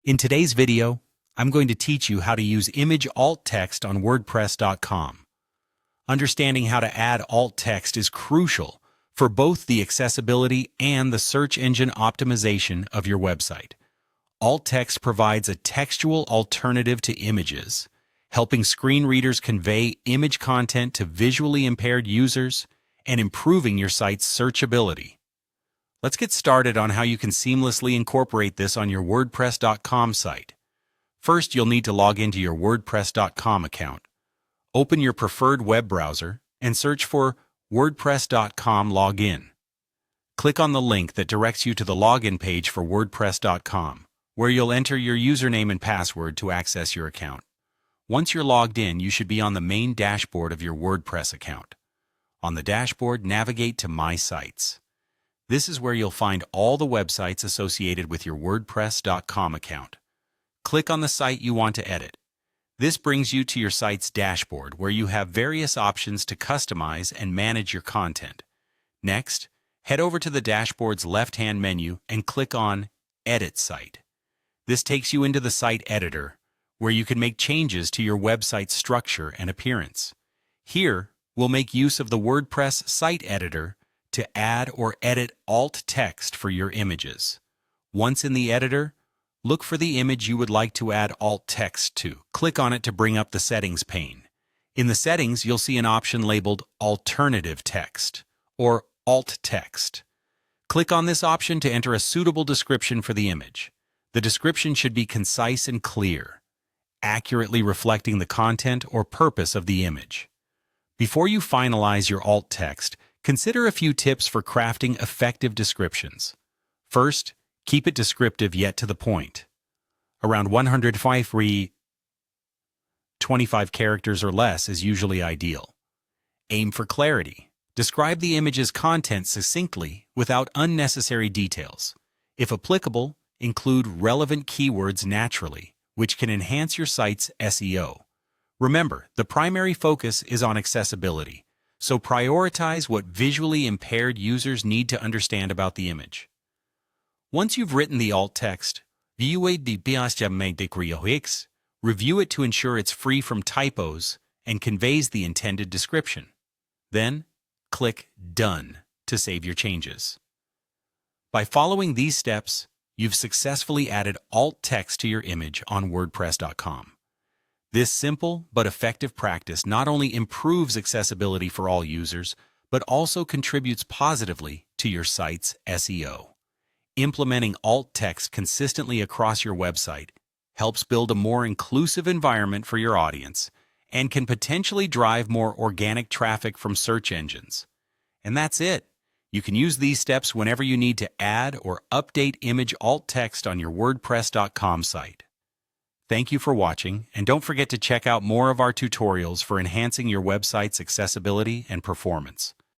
In today's video, I'm going to teach you how to use image alt text on WordPress.com. Understanding how to add alt text is crucial for both the accessibility and the search engine optimization of your website. Alt text provides a textual alternative to images, helping screen readers convey image content to visually impaired users and improving your site's searchability. Let's get started on how you can seamlessly incorporate this on your WordPress.com site. First, you'll need to log into your WordPress.com account. Open your preferred web browser and search for WordPress.com login. Click on the link that directs you to the login page for WordPress.com, where you'll enter your username and password to access your account. Once you're logged in, you should be on the main dashboard of your WordPress account. On the dashboard, navigate to My Sites. This is where you'll find all the websites associated with your WordPress.com account. Click on the site you want to edit. This brings you to your site's dashboard, where you have various options to customize and manage your content. Next, head over to the dashboard's left-hand menu and click on Edit Site. This takes you into the site editor, where you can make changes to your website's structure and appearance. Here, we'll make use of the WordPress site editor to add or edit alt text for your images. Once in the editor, look for the image you would like to add alt text to. Click on it to bring up the settings pane. In the settings, you'll see an option labeled Alternative Text or Alt Text. Click on this option to enter a suitable description for the image. The description should be concise and clear, accurately reflecting the content or purpose of the image. Before you finalize your alt text, consider a few tips for crafting effective descriptions. First, keep it descriptive yet to the point. Around 125 characters or less is usually ideal. Aim for clarity. Describe the image's content succinctly without unnecessary details. If applicable, include relevant keywords naturally, which can enhance your site's SEO. Remember, the primary focus is on accessibility, so prioritize what visually impaired users need to understand about the image. Once you've written the alt text, review it to ensure it's free from typos and conveys the intended description. Then, click Done to save your changes. By following these steps, you've successfully added alt text to your image on WordPress.com. This simple but effective practice not only improves accessibility for all users, but also contributes positively to your site's SEO. Implementing alt text consistently across your website helps build a more inclusive environment for your audience and can potentially drive more organic traffic from search engines. And that's it. You can use these steps whenever you need to add or update image alt text on your WordPress.com site. Thank you for watching, and don't forget to check out more of our tutorials for enhancing your website's accessibility and performance.